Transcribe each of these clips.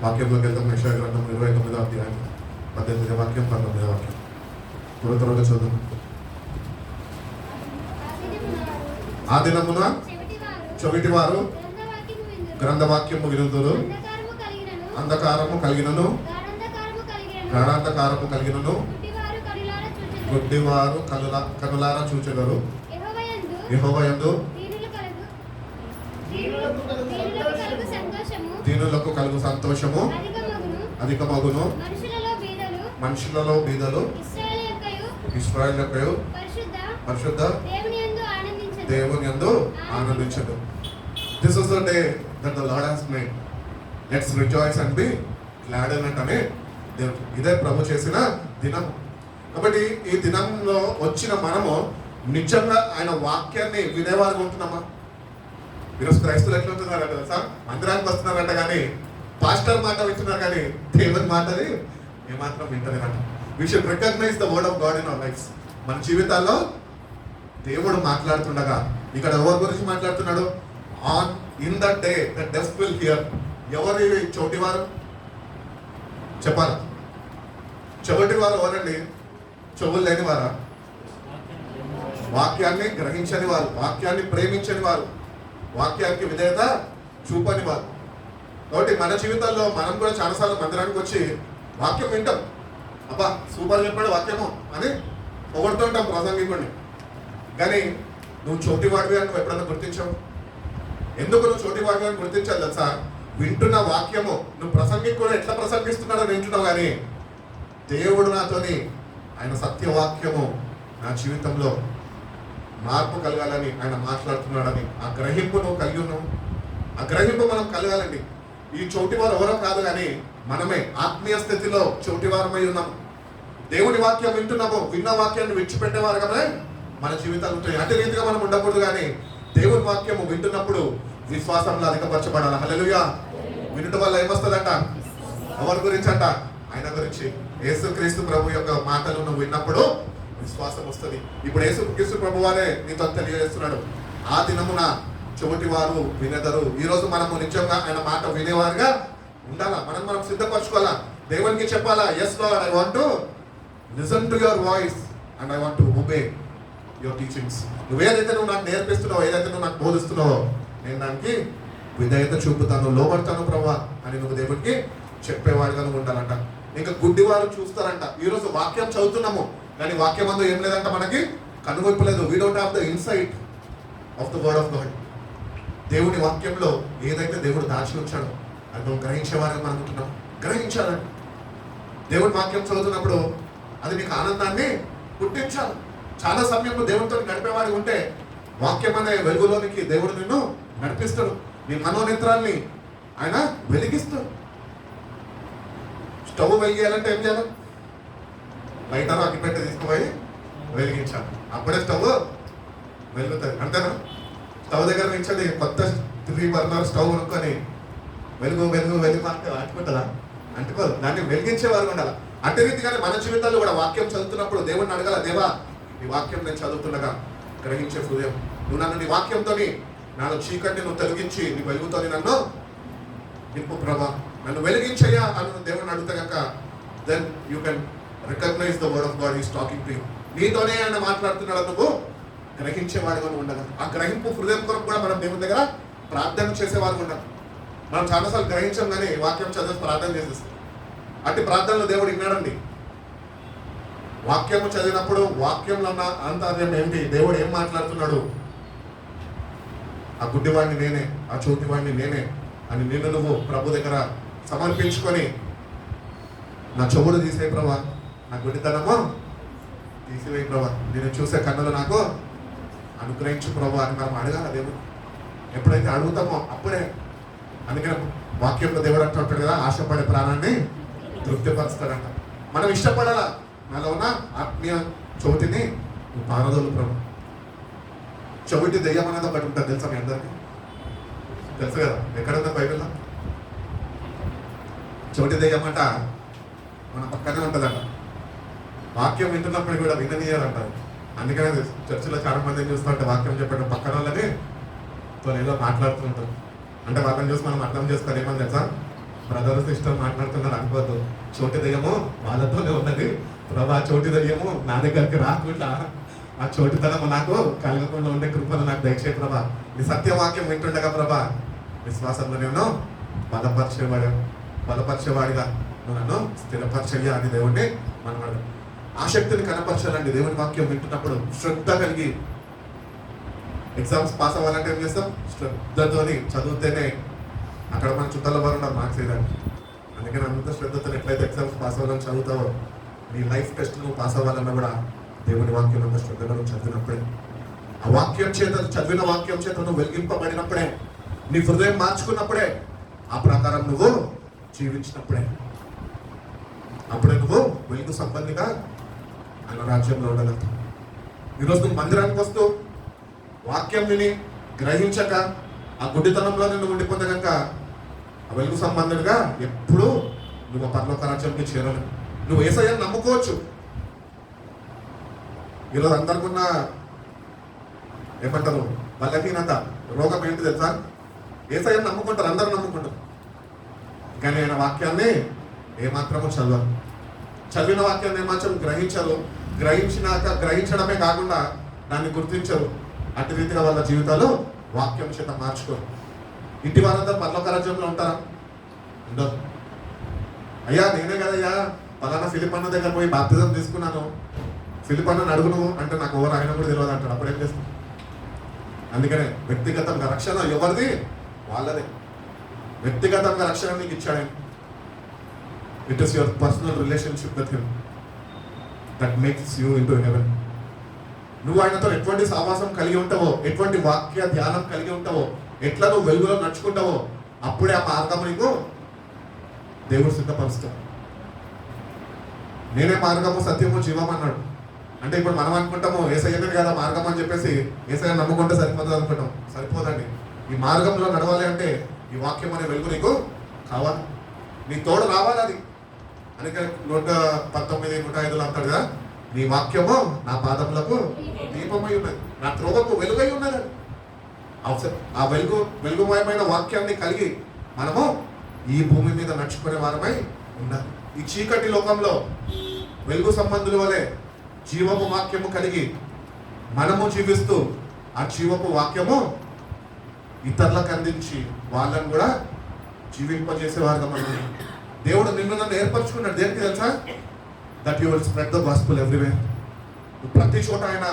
వాక్యంలోకి వెళ్తాం. యెషయా గ్రంథం 29వ అధ్యాయం 18వ వాక్యం 19వ వాక్యం త్వరగా చదువు. ఆ దినమున చెవిటివారు గ్రంథవాక్యము వినుదురు, అంధకారము కలిగినను గాఢాంధకారము కలిగినను గుడ్డివారు కనులారా చూచెదరు. యెహోవా యందు దీనులకు కలుగు సంతోషము అధికమగును. మనుషులలో బీదలు ఇశ్రాయేలు పరిశుద్ధ దేవుని యందు ఆనందించదు. This is the day that the Lord has made. Let's rejoice and be glad in it అనే ఇదే ప్రభు చేసిన దినం. కాబట్టి ఈ దినంలో వచ్చిన మనము నిజంగా ఆయన వాక్యాన్ని వినేవారు ఉంటున్నామా? ఈరోజు క్రైస్తవులు ఎట్లా ఉంటున్నారంట తెలుసా? మందిరానికి వస్తున్నారంట కానీ పాస్టర్ మాట వింటున్నారు కానీ దేవుని మాటని ఏమాత్రం వింటలేదంట. We should recognize the word of God in our lives. మన జీవితాల్లో దేవుడు మాట్లాడుతుండగా ఇక్కడ ఎవరి గురించి మాట్లాడుతున్నాడు? On in that day the deaf will hear. ఎవరు చోటివారు చెప్పాలా? చెవిటివారు ఎవరండి? చెవులు లేని వారా? వాక్యాన్ని గ్రహించని వారు, వాక్యాన్ని ప్రేమించని వారు, వాక్యానికి విధేయత చూపని వారు. కాబట్టి మన జీవితాల్లో మనం కూడా చాలాసార్లు మందిరానికి వచ్చి వాక్యం వింటాం. అబ్బా సూపర్ చెప్పాడు వాక్యము అని పొగడుతుంటాం ప్రసంగికుడిని. కానీ నువ్వు చోటివాడివి అని నువ్వు ఎప్పుడైనా గుర్తించావు? ఎందుకు నువ్వు చోటివాడివి అని గుర్తించాలి తెలుసా? వింటున్న వాక్యము నువ్వు ప్రసంగికుడు ఎట్లా ప్రసంగిస్తున్నాడో వింటున్నావు, కానీ దేవుడు నాతోని ఆయన సత్యవాక్యము నా జీవితంలో మార్పు కలగాలని ఆయన మాట్లాడుతున్నాడని ఆ గ్రహింపు నువ్వు కలిగి ఉన్నావు. ఆ గ్రహింపు మనం కలగాలండి. ఈ చోటివారు ఎవరో కాదు కానీ మనమే ఆత్మీయ స్థితిలో చోటివారమై ఉన్నాము. దేవుని వాక్యం వింటున్నాము, విన్న వాక్యాన్ని విడిచిపెట్టేవారు కదా మన జీవితాలు ఉంటాయి. అదే రీతిగా మనం ఉండకూడదు. కానీ దేవుని వాక్యము వింటున్నప్పుడు విశ్వాసంలో అధికపరచబడాలి. హల్లెలూయా. వినటం వల్ల ఏమొస్తుందంట? ఎవరి గురించి అంట? ఆయన గురించి. యేసుక్రీస్తు ప్రభు యొక్క మాటలు నువ్వు విన్నప్పుడు విశ్వాసం వస్తుంది. ఇప్పుడు యేసుక్రీస్తు ప్రభు వారే నీతో తెలియజేస్తున్నాడు, ఆ దినమున చెవిటివారు వినెదరు. ఈరోజు మనము నిజంగా ఆయన మాట వినేవారుగా ఉండాలా. మనం సిద్ధపరచుకోవాలా. దేవునికి చెప్పాలా, yes Lord, I want to listen to your voice and I want to obey your teachings. నువ్వేదైతే నువ్వు నాకు నేర్పిస్తున్నావో, ఏదైతే నువ్వు నాకు బోధిస్తున్నావో, నేను దానికి విధేయత చూపుతాను, లోబడతాను ప్రభా అని నువ్వు దేవుడికి చెప్పేవాడిగా నువ్వు ఉండాలంట. ఇంకా గుడ్డివారు చూస్తారంట. ఈరోజు వాక్యం చదువుతున్నాము కానీ వాక్యం అందు ఏం లేదంట, మనకి కనుగొప్పు లేదు. We don't have the insight of the word of God. దేవుని వాక్యంలో ఏదైతే దేవుడు దాచి ఉంచాడో అది నువ్వు గ్రహించేవారిగా మనం ఉంటున్నాం. గ్రహించాలండి. దేవుడి వాక్యం చదువుతున్నప్పుడు అది నీకు ఆనందాన్ని పుట్టించాలి. చాలా సమయంలో దేవుడితో గడిపేవాడి ఉంటే వాక్యం అనే వెలుగులోనికి దేవుడు నిన్ను నడిపిస్తాడు. నీ మనోనేత్రాల్ని ఆయన వెలిగిస్తాడు. స్టవ్ వెలిగేయాలంటే ఏం చేయాలి? బయట అగ్గిపెట్టె తీసుకుపోయి వెలిగించాలి. అప్పుడే స్టవ్ వెలుగుతుంది. అంతేనా? స్టవ్ దగ్గర నుంచి కొత్త 3 బర్నర్ స్టవ్ కొనుక్కొని వెలుగు అంటుకుంటుందా? అంటుకోదు. దాన్ని వెలిగించేవారు ఉండాలి. అదే రీతిగానే మన జీవితాల్లో కూడా వాక్యం చదువుతున్నప్పుడు దేవుడిని అడగాల, దేవా నీ వాక్యం నేను చదువుతుండగా గ్రహించే హృదయం, నువ్వు నన్ను నీ వాక్యంతో నాలో చీకటిని నువ్వు తొలగించి నీ వెలుగుతో నన్ను నింపు ప్రభా, నన్ను వెలిగించయ్యా అని దేవుడిని అడుగుతా కనుక then you can recognise the word of God is talking to you. నీతోనే ఆయన మాట్లాడుతున్నాడు, నువ్వు గ్రహించేవాడిగా ఉండాలి. ఆ గ్రహింపు హృదయం కొరకు కూడా మనం దేవుని దగ్గర ప్రార్థన చేసేవారు ఉండాలి. మనం చాలాసార్లు గ్రహించాం కానీ వాక్యం చదివేసి ప్రార్థన చేసేస్తాం. అట్టి ప్రార్థనలో దేవుడు విన్నాడండి. వాక్యము చదివినప్పుడు వాక్యంలో ఉన్న అంతర్యం ఏంటి, దేవుడు ఏం మాట్లాడుతున్నాడు, ఆ గుడ్డివాడిని నేనే, ఆ చోటివాడిని నేనే అని నిన్ను నువ్వు ప్రభు దగ్గర సమర్పించుకొని, నా చెవుడు తీసేయి ప్రభా, నా గుడ్డితనము తీసివేయి ప్రభా, నేను చూసే కన్నులు నాకు అనుగ్రహించు ప్రభా అని మనం అడగాల దేవుడు. ఎప్పుడైతే అడుగుతామో అప్పుడే. అందుకని వాక్యంలో దేవుడు అంటుంటాడు కదా, ఆశపడే ప్రాణాన్ని తృప్తిపరుస్తాడంట. మనం ఇష్టపడాలా, నాలో ఉన్న ఆత్మీయ చోటిని పారదోలు ప్రభు. చెవిటి దెయ్యం అనేది ఒకటి ఉంటుంది తెలుసా మీ అందరికీ? తెలుసు కదా, ఎక్కడుందా బైబిల్లో? చెవిటి దెయ్యం అంట మన పక్కనే ఉంటుందంట. వాక్యం వింటున్నప్పుడు కూడా విననీయాలంటారు. అందుకనే చర్చిలో చాలా మందిని చూస్తూ ఉంటే వాక్యం చెప్పడం పక్కన వాళ్ళని తో ఏదో మాట్లాడుతూ ఉంటారు. అంటే వాళ్ళని చూసి మనం అర్థం చేసుకోవాలి ఏమని తెలుసా, బ్రదర్ సిస్టర్ మాట్లాడుతున్నారు అనుకోవద్దు. చోటి దయ్యము వాళ్ళతోనే ఉన్నది ప్రభా, చోటి దయ్యము నా దగ్గరికి రాకుండా ఆ చోటితనము నాకు కలగకుండా ఉండే కృపను నాకు దయచే ప్రభా. నీ సత్యవాక్యం వింటుండగా ప్రభా, విశ్వాసంలో నేను బలపరిచేవాడిగా నువ్వు నన్ను స్థిరపరచయ్యా అని దేవుడిని మనం ఆసక్తిని కనపరచాలండి. దేవుని వాక్యం వింటున్నప్పుడు శ్రద్ధ కలిగి. ఎగ్జామ్స్ పాస్ అవ్వాలంటే ఏం చేస్తాం? శ్రద్ధతోని చదివితేనే. అక్కడ మన చుట్టాల వారు ఉన్నారు మార్క్స్ వేయడానికి. అందుకని అంత శ్రద్ధతో ఎట్లయితే ఎగ్జామ్స్ పాస్ అవ్వాలని చదువుతావో, నీ లైఫ్ టెస్ట్ నువ్వు పాస్ అవ్వాలన్నా కూడా దేవుని వాక్యం అంత శ్రద్ధగా నువ్వు చదివినప్పుడే, ఆ వాక్యం చేత, చదివిన వాక్యం చేత నువ్వు వెలిగింపబడినప్పుడే, నీ హృదయం మార్చుకున్నప్పుడే, ఆ ప్రకారం నువ్వు జీవించినప్పుడే, అప్పుడే నువ్వు వెలుగు సంబంధిగా ఆయన రాజ్యంలో ఉండగలుగుతావు. ఈరోజు నువ్వు మందిరానికి వస్తూ వాక్యం విని గ్రహించక ఆ గుడ్డితనంలో నువ్వు ఉండిపోతే కనుక ఆ వెలుగు సంబంధుడిగా ఎప్పుడూ నువ్వు పరలోక రాజ్యానికి చేరలేవు. నువ్వు యేసయ్యను నమ్ముకోవచ్చు. ఈరోజు అందరికున్న ఏమంటారు బలహీనత, రోగం ఏంటి తెలుసా? యేసయ్యను నమ్ముకుంటారు, అందరూ నమ్ముకుంటారు, కానీ ఆయన వాక్యాన్ని ఏమాత్రము చదవరు. చదివిన వాక్యాన్ని ఏమాత్రం గ్రహించరు. గ్రహించడమే కాకుండా దాన్ని గుర్తించరు. అటు రీతిగా వాళ్ళ జీవితాలు వాక్యం చేత మార్చుకోరు. ఇంటి వారందరూ పరలోక రాజ్యంలో ఉంటారా? ఉండరు. అయ్యా నేనే కదయ్యా పలానా ఫిలిప్ అన్న దగ్గర పోయి బాప్తిజం తీసుకున్నాను, ఫిలిప్ అన్నని అడుగును అంటే నాకు ఎవరు ఆయన కూడా తెలియదు అంటాడు. అప్పుడు ఏం చేస్తాం? అందుకనే వ్యక్తిగతంగా రక్షణ ఎవరిది? వాళ్ళదే. వ్యక్తిగతంగా రక్షణ నీకు ఇచ్చాడు. It is your personal relationship with him that makes you into heaven. నువ్వు ఆయనతో ఎటువంటి సావాసం కలిగి ఉంటావో, ఎటువంటి వాక్య ధ్యానం కలిగి ఉంటావో, ఎట్లా నువ్వు వెలుగులో నడుచుకుంటావో, అప్పుడే ఆ మార్గం నీకు దేవుడు సిద్ధపరుస్తాడు. నేనే మార్గము సత్యము జీవం అన్నాడు. అంటే ఇప్పుడు మనం అనుకుంటాము యేసయ్యనే కదా మార్గం అని చెప్పేసి యేసయ్య నమ్ముకుంటే సరిపోతుంది అనుకుంటాం. సరిపోదండి. ఈ మార్గంలో నడవాలి అంటే ఈ వాక్యం అనే వెలుగు నీకు కావాలి, నీ తోడు రావాలి. అది అందుకే 119, 105 అంటాడు కదా, నీ వాక్యము నా పాదములకు దీపమై ఉన్నది, నా త్రోవకు వెలుగై ఉన్నది. ఆ వెలుగుమయమైన వాక్యాన్ని కలిగి మనము ఈ భూమి మీద నడుచుకునే వారమై ఉండాలి. ఈ చీకటి లోకంలో వెలుగు సంబంధుల వలె జీవపు వాక్యము కలిగి మనము జీవిస్తూ ఆ జీవపు వాక్యము ఇతరులకు అందించి వాళ్ళని కూడా జీవింపజేసేవారుగా మనం దేవుడు నిన్ను నన్ను ఏర్పరచుకున్నాడు. దేనికి తెలుసా? That you will spread the gospel everywhere. ప్రతి చోట ఆయన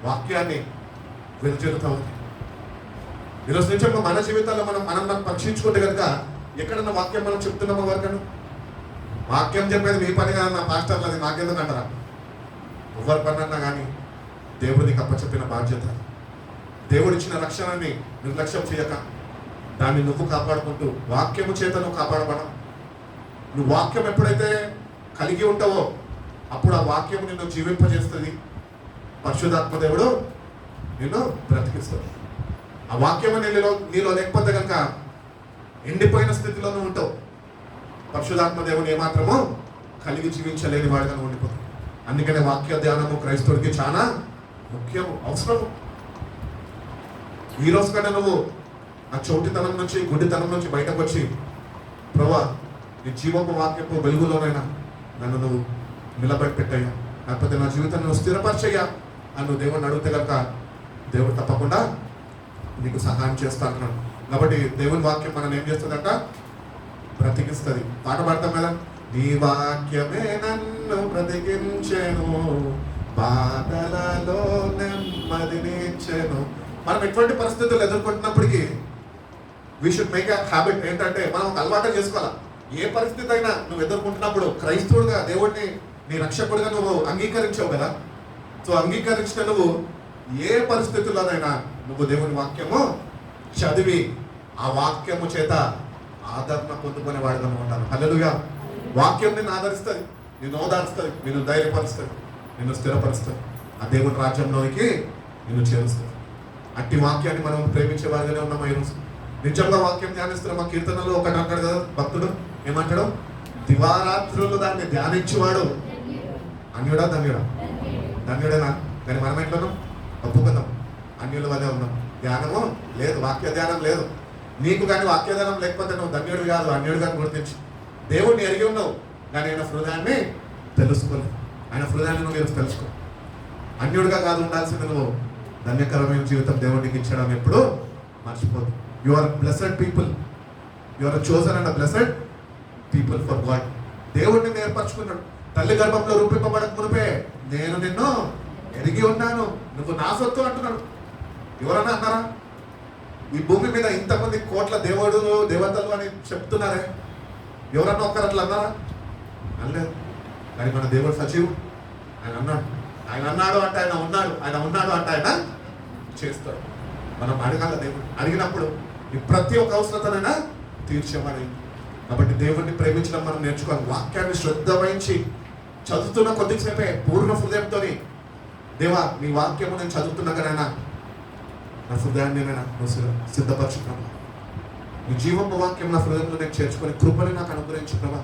వాక్యాన్ని వెలుచెరుతావు. ఈరోజు నిజంగా మన జీవితాల్లో మనం పరీక్షించుకుంటే కనుక ఎక్కడన్నా వాక్యం మనం చెప్తున్నామో వరకను, వాక్యం చెప్పేది మీ పని కాదు, నా పాస్టర్లు, అది నాకెందుకు అంటారా? ఎవరి పని అన్నా కానీ దేవుడికి అప్పచెప్పిన బాధ్యత. దేవుడిచ్చిన రక్షణని నిర్లక్ష్యం చేయక దాన్ని నువ్వు కాపాడుకుంటూ వాక్యము చేత నువ్వు కాపాడబడం. నువ్వు వాక్యం ఎప్పుడైతే కలిగి ఉంటావో అప్పుడు ఆ వాక్యం నిన్ను జీవింపజేస్తుంది. పరిశుద్ధాత్మ దేవుడు నిన్ను బ్రతికిస్తాడు. ఆ వాక్యం నీలో లేకపోతే కనుక ఎండిపోయిన స్థితిలో నువ్వు ఉంటావు. పరిశుద్ధాత్మ దేవుని ఏమాత్రమో కలిగి జీవించలేని వాడిగా నువ్వు ఉండిపోతావు. అందుకనే వాక్య ధ్యానము క్రైస్తవుడికి చాలా ముఖ్యము, అవసరము. ఈ రోజు కన్నా నువ్వు ఆ చోటితనం నుంచి, గుడ్డితనం నుంచి బయటకు వచ్చి, ప్రభువా నీ జీవపు వాక్యపు వెలుగులోనైనా నన్ను నువ్వు నిలబడి పెట్టయ్యా, లేకపోతే నా జీవితాన్ని నువ్వు స్థిరపరచయ్యా అని నువ్వు దేవుడిని అడిగితే కనుక దేవుడు తప్పకుండా నీకు సహాయం చేస్తా అంటున్నాడు. కాబట్టి దేవుని వాక్యం మనం ఏం చేస్తుందంట? బ్రతికిస్తుంది. పాట పాడతాం కదా, నీ వాక్యమే నన్ను బ్రతికించెను, బాధలలో నెమ్మదినిచ్చెను. మనం ఎటువంటి పరిస్థితులు ఎదుర్కొంటున్నప్పటికీ we should make a habit. ఏంటంటే మనం ఒక అలవాటు చేసుకోవాలా. ఏ పరిస్థితి అయినా నువ్వు ఎదుర్కొంటున్నప్పుడు క్రైస్తవుడిగా దేవుడిని నీ రక్షకుడిగా నువ్వు అంగీకరించావు కదా. సో అంగీకరించిన నువ్వు ఏ పరిస్థితుల్లోనైనా నువ్వు దేవుని వాక్యము చదివి ఆ వాక్యము చేత ఆదరణ పొందుకునే వాడిగా ఉంటాను. హల్లెలూయా. వాక్యం నిన్ను ఆదరిస్తుంది, నిన్ను ఓదారుస్తుంది, నిన్ను ధైర్యపరుస్తుంది, నిన్ను స్థిరపరుస్తుంది, ఆ దేవుని రాజ్యంలోనికి నిన్ను చేరుస్తుంది. అట్టి వాక్యాన్ని మనం ప్రేమించే వారిగానే ఉన్నాం. ఈరోజు నిజంగా వాక్యం ధ్యానిస్తున్నాం. మా కీర్తనలో ఒకటి అంటాడు కదా భక్తుడు, ఏమంటాడు? దివారాత్రులు దాన్ని ధ్యానించేవాడు అన్యుడా ధన్యుడా? ధన్యుడేనా? కానీ మనం ఎట్లను ఒప్పుకుందాం, అన్యుల వల్లే ఉన్నాం. ధ్యానము లేదు, వాక్య ధ్యానం లేదు. నీకు కానీ వాక్యదానం లేకపోతే నువ్వు ధన్యుడు కాదు, అన్యుడు కానీ గుర్తించు. దేవుడిని ఎరిగి ఉన్నావు కానీ ఆయన హృదయాన్ని తెలుసుకోలేదు. ఆయన హృదయాన్ని నువ్వు ఈరోజు తెలుసుకో. అన్యుడిగా కాదు ఉండాల్సింది నువ్వు. ధన్యకరమైన జీవితం దేవుడికి ఇచ్చడం ఎప్పుడు మర్చిపోదు. You are blessed people, you are chosen and blessed people for God. దేవుడిని ఏర్పరచుకున్నాడు. తల్లి గర్భంలో రూపింపబడక మునిపే నేను నిన్ను ఎరిగి ఉన్నాను, నువ్వు నా సొత్తు అంటున్నాడు. ఎవరన్నా అన్నారా? ఈ భూమి మీద ఇంతమంది కోట్ల దేవుడు దేవతలు అని చెప్తున్నారే, ఎవరన్నా ఒక్కరు అట్లా అన్నారా? అనలేదు. కానీ మన దేవుడు సజీవుడు. ఆయన అన్నాడు, ఆయన అన్నాడు అంటే ఆయన ఉన్నాడు, ఆయన ఉన్నాడు అంటే ఆయన చేస్తాడు. మనం అడగాల. దేవుడు అడిగినప్పుడు ఈ ప్రతి ఒక్క అవసరతనైనా తీర్చేవాడు. కాబట్టి దేవుడిని ప్రేమించడం మనం నేర్చుకోవాలి. వాక్యాన్ని శ్రద్ధ వహించి చదువుతున్న కొద్దిసేపే పూర్ణ హృదయంతో, దేవా నీ వాక్యము నేను చదువుతున్నా కదా నా హృదయాన్ని నేను సిద్ధపరచుకున్నాను. నీ జీవపు వాక్యం నా హృదయంలో నేను చేర్చుకొని కృపని నాకు అనుగ్రహించు ప్రభా.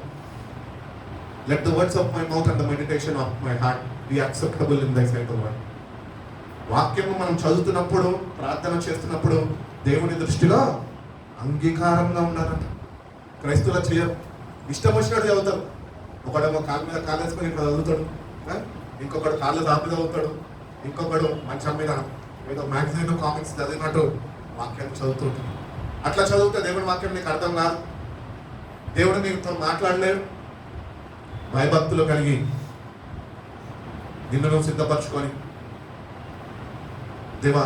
Let the words of my mouth and the meditation of my heart be acceptable in thy sight O Lord. వాక్యము మనం చదువుతున్నప్పుడు, ప్రార్థన చేస్తున్నప్పుడు దేవుని దృష్టిలో అంగీకారంగా ఉండాలంట. క్రైస్తవులు చేయరు, ఇష్టం వచ్చినట్టు చదువుతారు. ఒకడేమో కాళ్ళ మీద కాలేసుకొని ఇక్కడ చదువుతాడు, ఇంకొకడు కాళ్ళు దాపి చదువుతాడు, ఇంకొకడు మంచం మీద ఏదో మ్యాగజైన్ కామిక్స్ చదివినట్టు వాక్యాన్ని చదువుతుంటాడు. అట్లా చదివితే దేవుడి వాక్యం నీకు అర్థం కాదు. దేవుడు నీతో మాట్లాడలేడు. భయభక్తులు కలిగి నిన్ను నువ్వు సిద్ధపరచుకొని, దేవా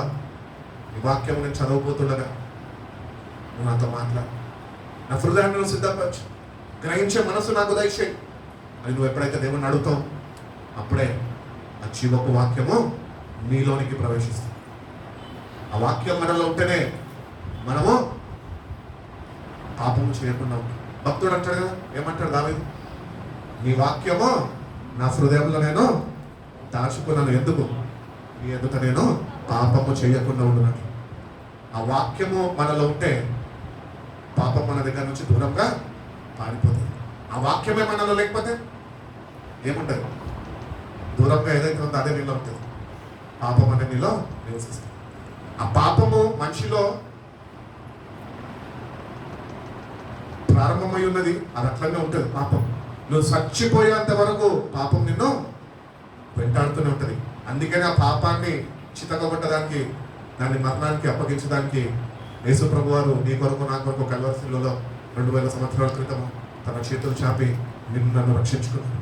ఈ వాక్యం నేను చదవబోతుండగా నువ్వు నాతో మాట్లాడు, నా హృదయాన్ని నువ్వు సిద్ధపరచు, గ్రహించే మనసు నాకు దయచేయి అని నువ్వు ఎప్పుడైతే దేవుడిని అడుగుతావు, అప్పుడే ఆ జీవపు వాక్యము నీలోనికి ప్రవేశిస్తుంది. ఆ వాక్యం మనలో ఉంటేనే మనము పాపము చేయకుండా ఉంటాం. భక్తుడు అంటాడు కదా, ఏమంటాడు దావీదు? నీ వాక్యము నా హృదయంలో నేను దాచుకున్నాను, ఎందుకు? నీ ఎదుట నేను పాపము చేయకుండా ఉండునట్లు. ఆ వాక్యము మనలో ఉంటే పాపం మన దగ్గర నుంచి దూరంగా పారిపోతుంది. ఆ వాక్యమే మనలో లేకపోతే ఏముంటుంది? దూరంగా ఏదైతే ఉందో అదే నీలో ఉంటుంది. పాపం అనే నీలో నివసిస్తుంది. ఆ పాపము మనిషిలో ప్రారంభమై ఉన్నది, అది అట్లనే ఉంటుంది. పాపం నువ్వు చచ్చిపోయేంత వరకు పాపం నిన్ను వెంటాడుతూనే ఉంటుంది. అందుకని ఆ పాపాన్ని చితకగొట్టడానికి, దాన్ని మరణానికి అప్పగించడానికి యేసు ప్రభు వారు నీ కొరకు నా కొరకు కల్వరి శిలువలో 2000 సంవత్సరాల క్రితం తన చేతులు చాపి నన్ను రక్షించుకున్నాడు.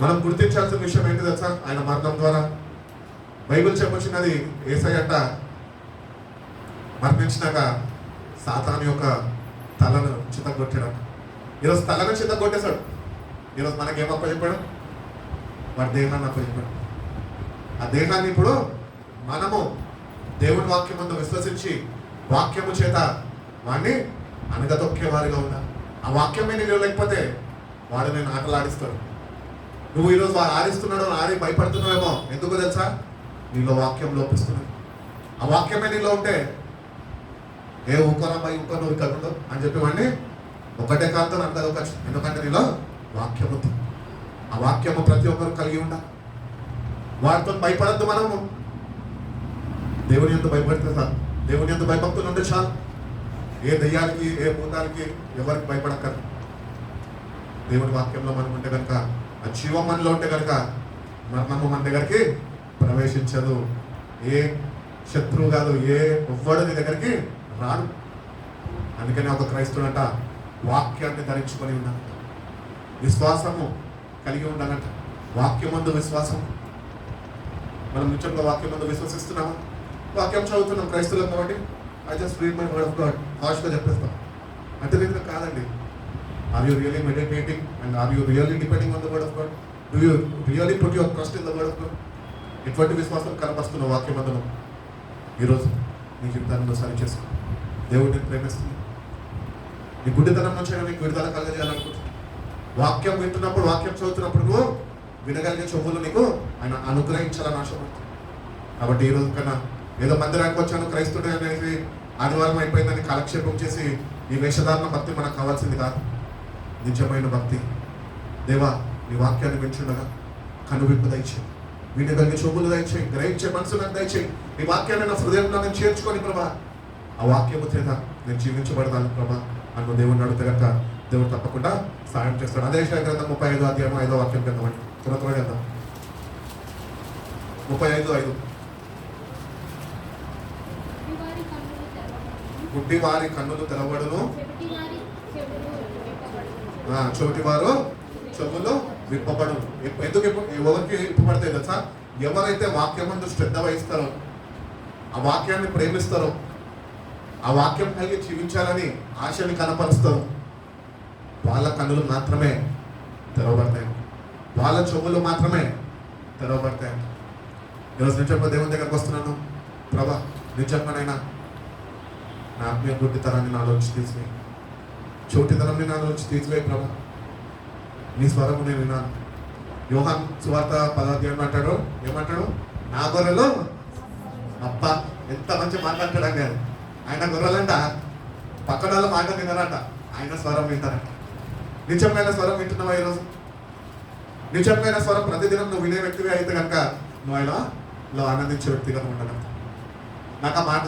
మనం గుర్తించాల్సిన విషయం ఏంటి తెలుసా? ఆయన మరణం ద్వారా బైబిల్ చెప్పొచ్చినది, యేసయ్య మరణించినాక సాతాను యొక్క తలను చితగొట్టాడు. ఈరోజు తలను చితగొట్టేశాడు. ఈరోజు మనకేం అప్పచెప్పాడు? వాడి దేహాన్ని అప్పచెప్పాడు. ఆ దేహాన్ని ఇప్పుడు మనము దేవుడి వాక్యం ముందు విశ్వసించి వాక్యము చేత వాడిని అనగదొక్కే వారిగా ఉండాలి. ఆ వాక్యమే నీలో లేకపోతే వాడు నేను ఆటలాడిస్తాడు. నువ్వు ఈరోజు వాడు ఆడిస్తున్నాడు, ఆడి భయపడుతున్నావేమో, ఎందుకు తెలుసా? నీలో వాక్యం లోపిస్తున్నాడు. ఆ వాక్యమే నీలో ఉంటే ఏ ఊకోనమ్మా ఊకో నువ్వు ఇక్కడ ఉండవు అని చెప్పి వాడిని ఒకటే కాలంతో అంతదొక్కచ్చు. ఎందుకంటే నీలో వాక్యం ఉంది. ఆ వాక్యము ప్రతి ఒక్కరు కలిగి ఉండాలి. వాటితో భయపడద్దు. మనము దేవుని ఎంత భయపడితే సార్, దేవుని ఎంత భయభక్తులు ఉంటే చాలు. ఏ దయ్యానికి, ఏ భూతానికి, ఎవరికి భయపడక్కర్లేదు. దేవుని వాక్యంలో మనం ఉంటే కనుక, ఆ జీవం మనలో ఉంటే కనుక మరణము మన దగ్గరికి ప్రవేశించదు. ఏ శత్రువు కాదు, ఏ ఎవ్వడు నీ దగ్గరికి రాడు. అందుకని ఒక క్రైస్తవుడంట వాక్యాన్ని ధరించుకొని ఉండాలంట, విశ్వాసము కలిగి ఉండాలంట. వాక్యం ముందు విశ్వాసం. మనం నిజంగా వాక్యం ముందు విశ్వసిస్తున్నామా? వాక్యం చదువుతున్నాం క్రైస్తవులం కాబట్టి I just read my word of God హాష్గా చెప్పేస్తాం అంటే నేను కాదండి. Are you really meditating and are you really depending on the word of God? Do you really put your trust in the word of God? ఎటువంటి విశ్వాసం కనపరుస్తున్న వాక్యం అందులో ఈరోజు నీ జీవితాన్ని సరి చేసుకో. దేవుడిని ప్రేమిస్తుంది. నీ గుడ్డితనం నుంచి నీకు విడుదల కలగజేయాలనుకుంటున్నాను. వాక్యం వింటున్నప్పుడు, వాక్యం చదువుతున్నప్పుడు నువ్వు వినగలిగే చెవులు నీకు ఆయన అనుగ్రహించాలని ఆశపడుతుంది. కాబట్టి ఈరోజు కన్నా ఏదో మందిరానికి వచ్చాను క్రైస్తుడే అనేది ఆదివారం అయిపోయిందని కాలక్షేపం చేసి ఈ వేషధారణ భక్తి మనకు కావాల్సింది కాదు. నిజమైన భక్తి. దేవా నీ వాక్యాన్ని వింటుండగా కనువిప్పు దయచేయి, వినగలిగే చెవులు దయచేయి, గ్రహించే మనసు నాకు దయచేయి. నీ వాక్యాన్ని నా హృదయంలో నేను చేర్చుకొని ప్రభా ఆ వాక్యము చేత నేను జీవించబడతాను ప్రభా అన్న దేవుడిని అడిగితే కనుక దేవుడు తప్పకుండా సహాయం చేస్తాడు. అదే గ్రంథం 35 అధ్యాయం 5వ వాక్యం కిందమండి త్వరగా వెళ్దాం. 35:5 గుడ్డి వారి కన్నులు తెరవడును, చోటివారు చెవులు విప్పబడు. ఎందుకు ఎవరికి విప్పబడతాయి తెలుసా? ఎవరైతే వాక్యమందు శ్రద్ధ వహిస్తారో, ఆ వాక్యాన్ని ప్రేమిస్తారో, ఆ వాక్యం కలిగి జీవించాలని ఆశని కనపరుస్తారో వాళ్ళ కన్నులు మాత్రమే తెరవబడతాయి, వాళ్ళ చెవులు మాత్రమే తెరవబడతాయి. ఈరోజు నిజంగా దేవుని దగ్గరకు వస్తున్నాను, ప్రభా నిజంగానైనా నా ఆత్మీయ గుడ్డితనాన్ని నాలోంచి తీసివేయి, చోటితనాన్ని నాలోంచి తీసివేయి ప్రభా. నీ స్వరము నేను విన్నాను. యోహాను సువార్త 10వ అధ్యాయం అంటాడు, ఏమంటాడు? నా గొర్రెలు అబ్బా ఎంత మంచి మాట్లాడతాడు అని. ఆయన గొర్రెలంట పక్కన వాళ్ళ మాట విన్నారంట, ఆయన స్వరం వింటారంట. నిజమైన స్వరం వింటున్నావా ఈరోజు? నిజమైన స్వరం ప్రతిదినం నువ్వు వినే వ్యక్తిగా అయితే కనుక నువ్వు ఆయనలో ఆనందించే వ్యక్తిగా ఉండగలుగుతావు. నాకు ఆ మాట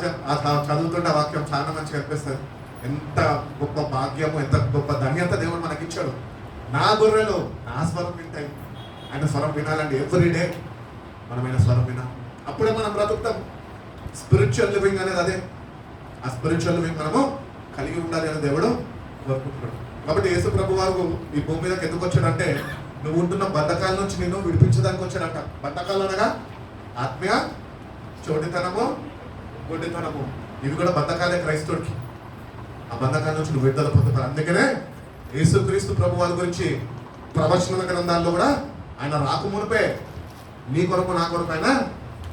చదువుతుంటే ఆ వాక్యం చాలా మంచిగా అనిపిస్తుంది. ఎంత గొప్ప భాగ్యము, ఎంత గొప్ప ధన్యత దేవుడు మనకి ఇచ్చాడు. నా గొర్రెలు నా స్వరం వింటాయి. ఆయన స్వరం వినాలండి. ఎవ్రీడే మనమైన స్వరం వినాలి, అప్పుడే మనం బ్రతుకుతాం. స్పిరిచువల్ లివింగ్ అనేది అదే. ఆ స్పిరిచువల్ లివింగ్ మనము కలిగి ఉండాలి అని దేవుడు కోరుకుంటున్నాడు. కాబట్టి యేసు ప్రభు వారు ఈ భూమి మీదకి ఎందుకు వచ్చాడంటే, నువ్వు ఉంటున్న బంధకాల నుంచి నిన్ను విడిపించడానికి వచ్చాడంట. బంధకాలు అనగా ఆత్మీయ చోటితనము, గుడ్డితనము, ఇవి కూడా బంధకాలే క్రైస్తవుడికి. ఆ బంధకాల నుంచి నువ్వు విడుదల పొందుతావు. అందుకనే యేసుక్రీస్తు ప్రభు వారి గురించి ప్రవచన గ్రంథాల్లో కూడా ఆయన రాకమునిపే నీ కొరకు నా కొరకు ఆయన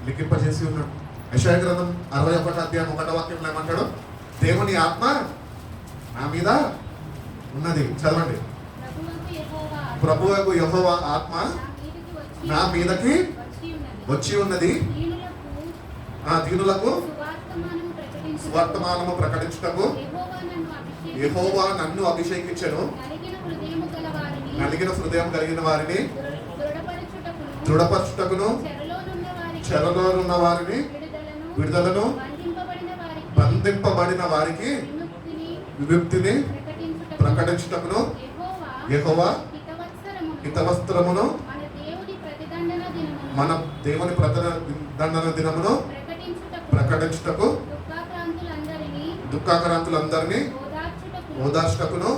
లిఖింపజేసి ఉన్నాడు. యెషయా గ్రంథం 61వ అధ్యాయం 1వ వాక్యంలో ఏమంటాడు? దేవుని ఆత్మ నా మీద ఉన్నది. చదవండి. ప్రభువుకు యెహోవా ఆత్మ నా మీదకి వచ్చి ఉన్నది, దీనులకు సువర్తమానము ప్రకటించుటకు యెహోవా నన్ను అభిషేకించెను, నలిగిన హృదయం కలిగిన వారిని దృఢపరచుటకును, చెరలో ఉన్న వారిని విడుదలను, బంధింపబడిన వారికి విముక్తిని ప్రకటించుటకును యెహోవా హితవస్త్రమును, మన దేవుని ప్రతిదండన దినమును ప్రకటించుటకు, దుఃఖాక్రాంతులందరినీ ఓదార్చుటకును,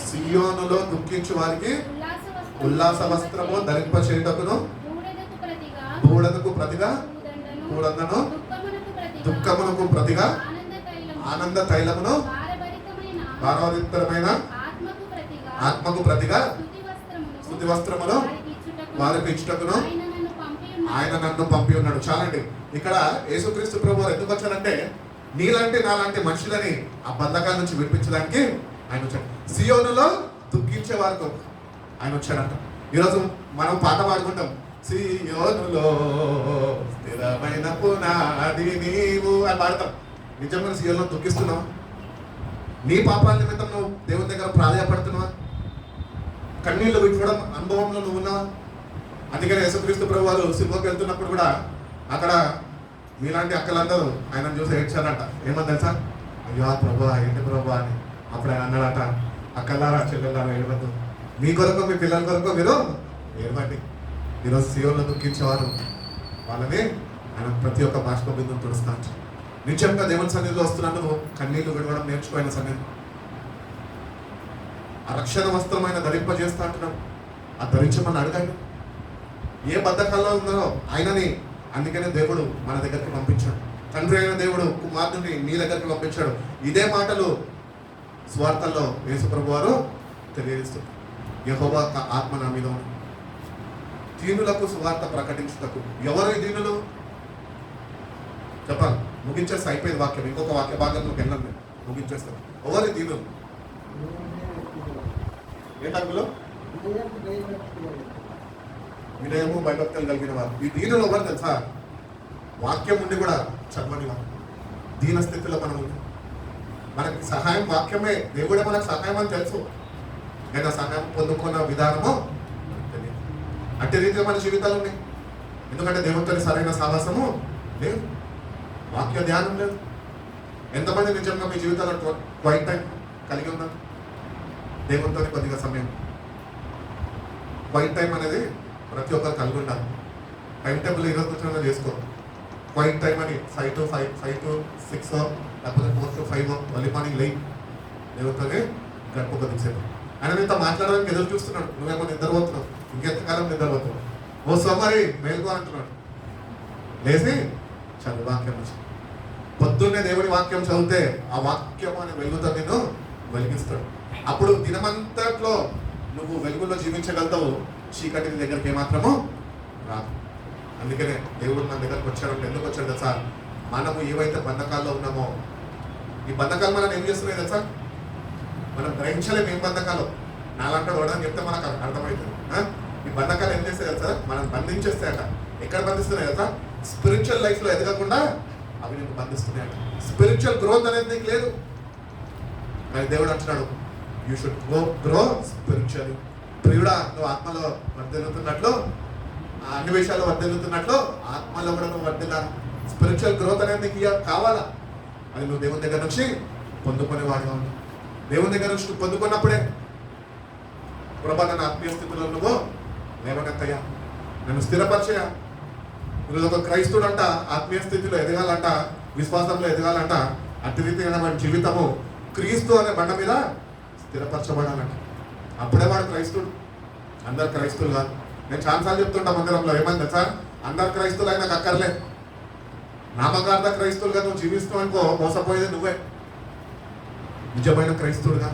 సియోనులో దుఃఖించు వారికి ఉల్లాస వస్త్రము ధరింపచేయుటకును, బూడదకు ప్రతిగా బూడదను, దుఃఖమునకు ప్రతిగా ఆనంద తైలమును, భారవరితమైన ఆత్మకు ప్రతిగా స్తుతి వస్త్రమును వారికి ఇచ్చుటకును ఆయన నన్ను పంపి ఉన్నాడు. చాలండి. ఇక్కడ యేసుక్రీస్తు ప్రభువు ఎందుకు వచ్చాడంటే, నీలాంటి నాలాంటి మనుషులని ఆ బంధకాల నుంచి విడిపించడానికి ఆయన వచ్చాడు. సియోనులో దుఃఖించే వారికి ఆయన వచ్చాడంట. ఈరోజు మనం పాట పాడుకుంటాం, సియోనులో స్థిరమైన పునాది నీవు అని పాడతాం. నిజంగా సియోనులో దుఃఖిస్తున్నావు? నీ పాపాల నిమిత్తం నువ్వు దేవుని దగ్గర ప్రాధాయపడుతున్నావా? కన్నీళ్లు విడిపోవడం అనుభవంలో నువ్వు ఉన్నావా? అందుకని యేసుక్రీస్తు ప్రభు వారు సిలువకి వెళ్తున్నప్పుడు కూడా అక్కడ మీలాంటి అక్కలందరూ ఆయన చూసి ఏడ్చారట. ఏమని తెలుసా? అయ్యో ప్రభు ఏంటి ప్రభు అని. అప్పుడు ఆయన అన్నాడట, అక్కలారా చెల్లెలారా ఏడవద్దు, మీ కొరకు మీ పిల్లల కొరకు మీరు ఏడవండి. ఈరోజు సియోన్లో దుఃఖించేవారు వాళ్ళని ఆయన ప్రతి ఒక్క బాష్ప బిందును తుడుస్తాను. నిజంగా దేవుని సన్నిధిలో వస్తున్నాను, కన్నీళ్లు విడవడం నేర్చుకోయిన సన్నిధి. ఆ రక్షణ వస్త్రమైన ధరింపజేస్తా అంటున్నాం. ఆ ధరించమని అడగండి. ఏ బద్ధకాల్లో ఉందో ఆయనని, అందుకనే దేవుడు మన దగ్గరికి పంపించాడు. తండ్రి అయిన దేవుడు కుమారుడిని నీ దగ్గరికి పంపించాడు. ఇదే మాటలు స్వార్థల్లో యేసు ప్రభు వారు తెలియజేస్తారు. యెహోవా ఆత్మ నా మీద ఉంది, దీనులకు సువార్త ప్రకటించుటకు. ఎవరు ఈ దీనులు చెప్పాలి? ముగించేస్తే అయిపోయింది వాక్యం. ఇంకొక వాక్య భాగంలోకి వెళ్ళండి, ముగించేస్తాం. ఎవరు దీనులు? ఏ టైంలో వినయము భయభక్తులు కలిగిన వారు. ఈ దీనులు ఎవరు తెలుసా? వాక్యం ఉండి కూడా చదవని వారు. దీన స్థితిలో మనం ఉంది. మనకి సహాయం వాక్యమే, దేవుడే మనకు సహాయం అని తెలుసు, కానీ సహాయం పొందుకున్న విధానము తెలియదు. అట్టి రీతిగా మన జీవితాలు ఉన్నాయి. ఎందుకంటే దేవుడితో సరైన సాహసము లేదు, వాక్య ధ్యానం లేదు. ఎంతమంది నిజంగా మీ జీవితాల్లో క్వైట్ టైం కలిగి ఉన్నారు? దేవునితో కొద్దిగా సమయం క్వైట్ టైం అనేది ప్రతి ఒక్కరు కలిగి ఉండాలి. టైం టేబుల్ ఈరోజు వచ్చిన చేసుకో. క్వైట్ టైం అని 5 to 6 లేకపోతే 4 to 5 మళ్ళీ మార్నింగ్ లై దేవునితోనే గడుపు కొద్దిసేపు. ఆయన నీతో మాట్లాడడానికి ఎదురు చూస్తున్నాడు. నువ్వేమో నిద్రపోతున్నావు, ఇంకెంతకాలం నిద్రపోతున్నావు. ఓ సోమరి మేలుకో అంటున్నాడు. లేచి చదువు వాక్యం నుంచి. పొద్దున్నే దేవుని వాక్యం చదివితే ఆ వాక్యం అనే వెలుగుతో నిన్ను వెలిగిస్తాడు. అప్పుడు దినమంతట్లో నువ్వు వెలుగులో జీవించగలుగుతావు. చీకటి నీ దగ్గరికి ఏమాత్రము రాదు. అందుకనే దేవుడు మన దగ్గరకు వచ్చాడంటే ఎందుకు వచ్చాడు తెలుసా? మనము ఏవైతే బంధకాల్లో ఉన్నామో, ఈ బంధకాలు మనం ఏం చేస్తున్నాయి తెలుసా? మనం గ్రహించలేము ఏం బంధకాలు. నాలంటే వడని చెప్తే మనకు అర్థమవుతుంది. ఈ బంధకాలు ఏం చేస్తాయి తెలుసా? మనం బంధించేస్తాయట. ఎక్కడ బంధిస్తున్నాయి తెలుసా? స్పిరిచువల్ లైఫ్లో ఎదగకుండా అవి నీకు బంధిస్తున్నాయట. స్పిరిచువల్ గ్రోత్ అనేది నీకు లేదు. కానీ దేవుడు అంటున్నాడు, యూ షుడ్ గ్రో స్పిరిచువల్. ప్రియుడా, నువ్వు ఆత్మలో వర్ధిల్లుతున్నట్లు, అన్ని విషయాల్లో వర్ధిల్లుతున్నట్లు ఆత్మలో కూడా నువ్వు వర్ధిల్లాలి. స్పిరిచువల్ గ్రోత్ అనేది నీకు కావాలా? అది నువ్వు దేవుని దగ్గర నుంచి పొందుకునేవాడుగా ఉన్నావు. దేవుని దగ్గర నుంచి నువ్వు పొందుకున్నప్పుడే ప్రభా నన్ను ఆత్మీయ స్థితిలో నువ్వు లేవనెత్తయ్యా, నన్ను స్థిరపరిచయా. నువ్వు ఒక క్రైస్తుడు అంట, ఆత్మీయ స్థితిలో ఎదగాలంట, విశ్వాసంలో ఎదగాలంట. అట్టి రీతిగా వాడి జీవితము క్రీస్తు అనే బండ మీద స్థిరపరచబడాలంట. అప్పుడే వాడు క్రైస్తుడు. అందరు క్రైస్తువులు కాదు. నేను చాలాసార్లు చెప్తుంటా మందిరంలో, ఏమైంది సార్, అందరు క్రైస్తువులు అయినా అక్కర్లే. నామకార్థ క్రైస్తువులుగా నువ్వు జీవిస్తున్నావు అనుకో, మోసపోయేది నువ్వే. నిజమైన క్రైస్తువుడుగా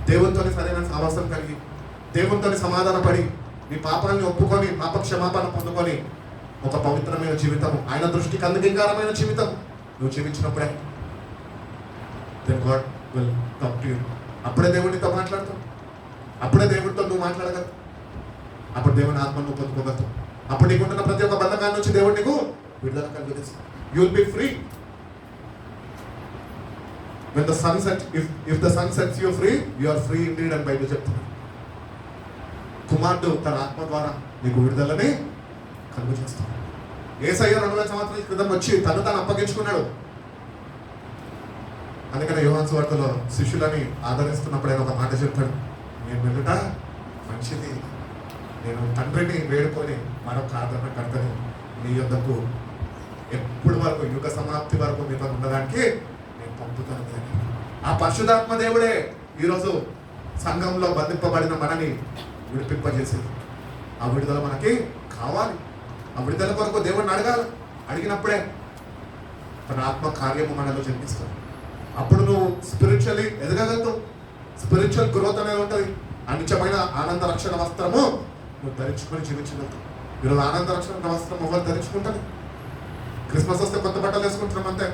దేవునితోని సరైన సావాసం కలిగి, దేవునితోని సమాధాన పడి, నీ పాపాలను ఒప్పుకొని పాప క్షమాపణ పొందుకొని ఒక పవిత్రమైన జీవితం, ఆయన దృష్టికి అంగీకారమైన జీవితం నువ్వు జీవించినప్పుడే then God will come to you. అప్పుడే దేవుడితో మాట్లాడతావు. అప్పుడే దేవుడితో నువ్వు మాట్లాడగలవు. అప్పుడు దేవుని ఆత్మ నువ్వు పొందుకోగలుగుతావు. అప్పుడు నీకుంటున్న ప్రతి ఒక్క బంధకాల నుంచి దేవుడు నీకు విడుదల కలుగజేస్తాడు. You will be free. When the sun sets, if the sun sets you free, you are free indeed అని బైబిల్ చెప్తుంది. కుమారుడు తన ఆత్మ ద్వారా నీకు విడుదలని కలుగు చేస్తాడు. యేసయ్య 2000 సంవత్సరాల క్రితం వచ్చి తను అప్పగించుకున్నాడు. అందుకనే యోహాను సువార్తలో శిష్యులని ఆదరిస్తున్నప్పుడు ఆయన ఒక మాట చెప్తాడు, నేను వెళ్ళుట మంచిది, నేను తండ్రిని వేడుకొని మరొక ఆదరణకర్తని మీ యొద్దకు ఎప్పుడు వరకు యుగ సమాప్తి వరకు మీతో ఉండడానికి నేను పంపుతాను. ఆ పరిశుద్ధాత్మ దేవుడే ఈరోజు సంఘంలో బంధింపబడిన మనని విడిపింపజేసేది. ఆ విడుదల మనకి కావాలి. ఆ విడుదల కొరకు దేవుడిని అడగాలి. అడిగినప్పుడే తన ఆత్మ కార్యము మనలో జరిపిస్తాడు. అప్పుడు నువ్వు స్పిరిచువల్లీ ఎదగగలుగుతావు. స్పిరిచువల్ గ్రోత్ అనేది ఉంటుంది. అనిత్యమైన ఆనంద రక్షణ వస్త్రము నువ్వు ధరించుకొని జీవించగలుగుతావు. ఈరోజు ఆనంద రక్షణ వస్త్రం ఎవరు ధరించుకుంటారు? క్రిస్మస్ వస్తే కొత్త బట్టలు వేసుకుంటున్నాం అంతే.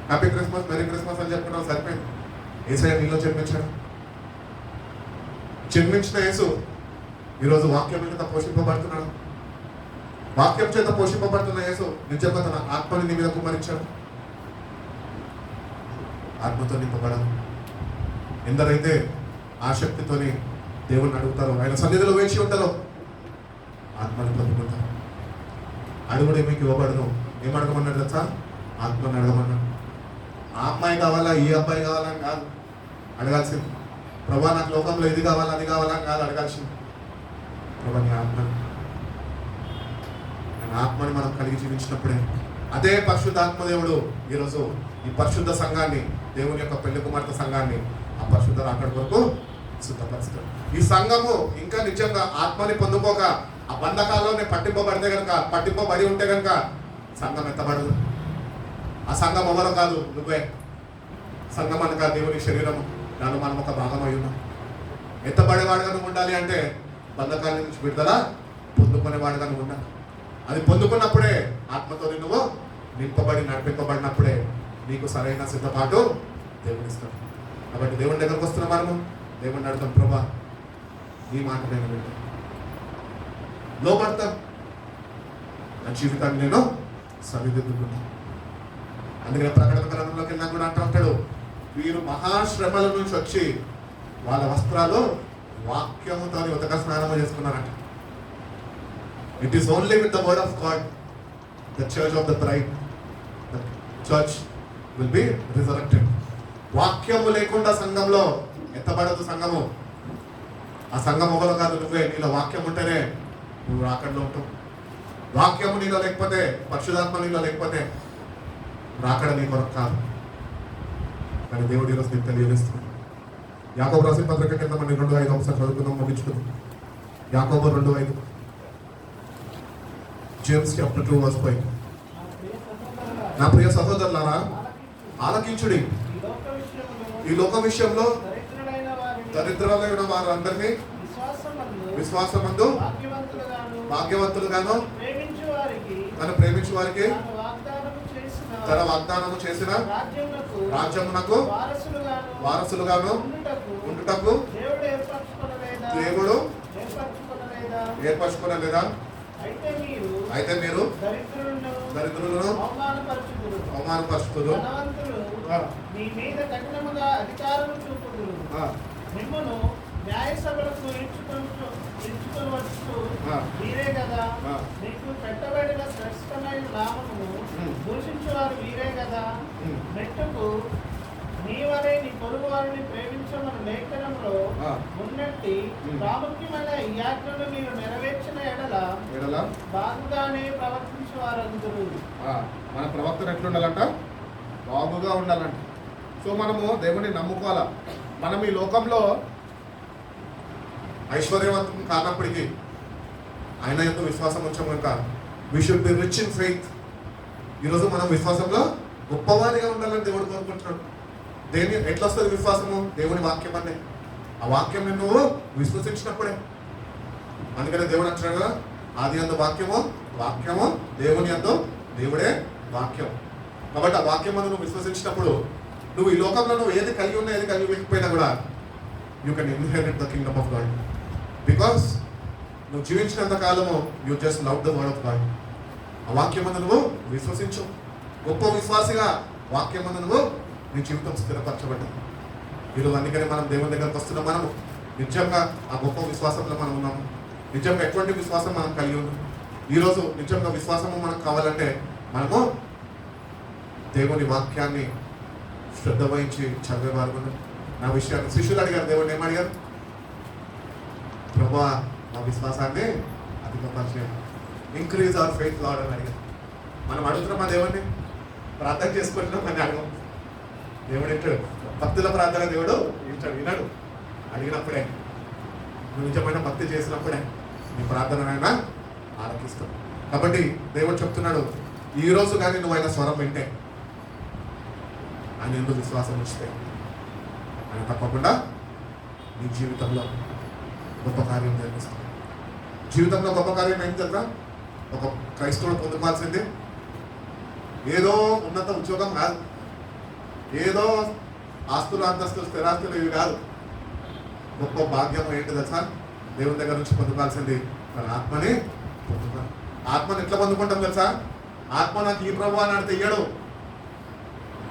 హ్యాపీ క్రిస్మస్, మెరీ క్రిస్మస్ అని చెప్పుకుంటాం, సరిపోయింది. యేసయ్య నీలో జన్మించాడు. జన్మించిన యేసు ఈరోజు వాక్యం చేత పోషింపబడుతున్నాడు. వాక్యం చేత పోషింపబడుతున్న యేసు నిజంగా తన ఆత్మని నీ మీద కుమ్మరించాడు. ఆత్మతో నింపబడాలి. ఎందరైతే ఆసక్తితోని దేవుణ్ణి అడుగుతారో, ఆయన సన్నిధిలో వేచి ఉంటారో ఆత్మని పొందుకుంటారు. అడుగుడు మీకు ఇవ్వబడదు. ఏమడగమన్నాడు తెలుసా? ఆత్మని అడగమన్నాడు. ఆ అమ్మాయి కావాలా, ఈ అబ్బాయి కావాలని కాదు అడగాల్సింది. ప్రభా నాకు లోకంలో ఇది కావాలా, అది కావాలని కాదు అడగాల్సింది. ప్రభా నీ ఆత్మని, నేను ఆత్మని మనం కలిగి జీవించినప్పుడే అదే పరిశుద్ధాత్మ దేవుడు ఈరోజు ఈ పరిశుద్ధ సంఘాన్ని, దేవుని యొక్క పెళ్లి కుమార్తె సంఘాన్ని ఆ పరిశుద్ధ రాకడ వరకు సిద్ధపరుస్తాడు. ఈ సంఘము ఇంకా నిజంగా ఆత్మని పొందుకోక ఆ బంధకాల్లోనే పట్టింపబడి ఉంటే కనుక సంఘం ఎత్తబడదు. ఆ సంఘం ఎవరో కాదు, నువ్వే. సంఘం అనగా దేవుని శరీరము, దాన్ని మనం ఒక భాగం అయి ఉన్నాం. ఎత్తబడేవాడుగా నువ్వు ఉండాలి అంటే బంధకాల నుంచి విడుదల పొందుకునేవాడుగా నువ్వు ఉండాలి. అది పొందుకున్నప్పుడే ఆత్మతో నువ్వు నింపబడి నడిపింపబడినప్పుడే నీకు సరైన సిద్ధపాటు దేవుడు ఇస్తాడు. కాబట్టి దేవుని దగ్గరకు వస్తున్న మనము దేవుడిని అడుగుతాం, ప్రభా నీ మాట నేను వింటాను, లోపడతాను, నా జీవితాన్ని నేను సరిదిద్దుకుంటాను. అందుకని ప్రకటన గ్రంథంలోకి వెళ్ళినా కూడా అంటాడు, వీరు మహాశ్రమల నుంచి వచ్చి వాళ్ళ వస్త్రాలు వాక్యముతో ఉతక స్నానము చేసుకున్నారంట. It is only with the word of God the church of the bride, the church will be resurrected. వాక్యము లేకుండా సంఘంలో ఎత్తబడదు సంఘము. ఆ సంఘం ఒకరు కాదు, నువ్వే. నీలో వాక్యం ఉంటేనే నువ్వు రాకడలో ఉంటావు. వాక్యము నీలో లేకపోతే, పరిశుధాత్మ నీలో లేకపోతే రాకడ నీ కొరకు కాదు. కానీ దేవుడు ఈరోజు నీకు తెలియజేస్తున్నాడు. యాకోబు రాసిన పత్రిక కింద మనం 2:5 ఒకసారి చదువుకుందాం, ముగించుకుందాం. యాకోబు 2:5, జేమ్స్ చాప్టర్ 2 verse 5. నా ప్రియ సహోదరులారా, ఆలకించుడి. ఈ లోక విషయంలో దరిద్రులైన వారందరినీ విశ్వాసమందు భాగ్యవంతులుగాను తన ప్రేమించు వారికి తన వాగ్దానము చేసిన రాజ్యమునకు వారసులుగాను ఉండుటకు దేవుడు ఏర్పరచుకోలేదా? అయితే మీరు దరిద్రులను అవమానపరుచుదురు, మీ మీద కఠినముగా అధికారము చూపుదురు, మిమ్మును న్యాయసభలకు ఎంచుకొనవచ్చు వీరే కదా. మీకు పెట్టబడిన శ్రేష్టమైన నామమును దూషించువారు వీరే కదా. మెట్టుకు నీవరే నీ పొరుగు వారిని ప్రేమించమని లేఖనంలో ఉన్నట్టి ప్రాముఖ్యమైన ఈ ఆజ్ఞను మీరు నెరవేర్చిన ఎడల బాగుగానే ప్రవర్తించేవారందరూ. మన ప్రవర్తన ఎట్లుండాలంట? బాగుగా ఉండాలంట. సో మనము దేవుని నమ్ముకోవాలా. మనం ఈ లోకంలో ఐశ్వర్యవంతం కానప్పటికీ ఆయన యొక్క విశ్వాసం ఉంచాం కనుక we should be rich in faith. ఈరోజు మనం విశ్వాసంలో గొప్పవారిగా ఉండాలని దేవుడు కోరుకుంటున్నాడు. దేని ఎట్లా వస్తుంది విశ్వాసము? దేవుని వాక్యం అనే ఆ వాక్యం నువ్వు విశ్వసించినప్పుడే. అందుకనే దేవుడు అంటున్నాడు కదా, ఆది యందు వాక్యము, వాక్యము దేవుని యందు, దేవుడే వాక్యం. కాబట్టి ఆ వాక్యం నువ్వు విశ్వసించినప్పుడు నువ్వు ఈ లోకంలో నువ్వు ఏది కలిగి ఉన్నా ఏది కలిగి లేకపోయినా కూడా you can inherit the Kingdom of God. Because నువ్వు జీవించినంత కాలము you just love the word of God. ఆ వాక్యం నువ్వు విశ్వసించు. గొప్ప విశ్వాసిగా వాక్యం నువ్వు నీ జీవితం స్థిరపరచబడ్డది. ఈరోజు అందుకనే మనం దేవుని దగ్గరకు వస్తున్నాం. మనము నిజంగా ఆ గొప్ప విశ్వాసంలో మనం ఉన్నాము. నిజంగా ఎటువంటి విశ్వాసం మనం కలిగి ఉన్నాం. ఈరోజు నిజంగా విశ్వాసము మనకు కావాలంటే మనము దేవుని వాక్యాన్ని శ్రద్ధ వహించి చదివేవారు. నా విషయాన్ని శిష్యులు అడిగారు, దేవుడిని ఏమడిగారు? ప్రభువా, మా విశ్వాసాన్ని అధికపరిచేయండి, ఇంక్రీజ్ అవర్ ఫెయిత్ లార్డ్ అని అడిగారు. మనం అడుగుతున్నాం మా దేవుడిని, ప్రార్థన చేసుకుంటున్నాం అని అడగం. దేవుడు వింటాడు. భక్తుల ప్రార్థన దేవుడు వినడు. అడిగినప్పుడే, నువ్వు నిజమైన భక్తి చేసినప్పుడే నీ ప్రార్థనైనా ఆలకిస్తాం. కాబట్టి దేవుడు చెప్తున్నాడు, ఈ రోజు కానీ నువ్వు ఆయన స్వరం వింటే, ఆయన ఎందుకు విశ్వాసం ఉంచితే ఆయన తప్పకుండా నీ జీవితంలో గొప్ప కార్యం జరిగిస్తాం. జీవితంలో గొప్ప కార్యం ఏం తెలుసా? ఒక క్రైస్తవుడు పొందుకోవాల్సింది ఏదో ఉన్నత ఉద్యోగం కాదు, ఏదో ఆస్తులు అంతస్తులు స్థిరాస్తులు ఇవి కాదు. గొప్ప భాగ్యం ఏంటి తెలుసా? దేవుని దగ్గర నుంచి పొందుకోవాల్సింది మన ఆత్మని పొందుకోవాలి. ఆత్మను ఎట్లా పొందుకుంటాం తెలుసా? ఆత్మ నాకు ఈ ప్రభు అని అడితే ఇయ్యడు.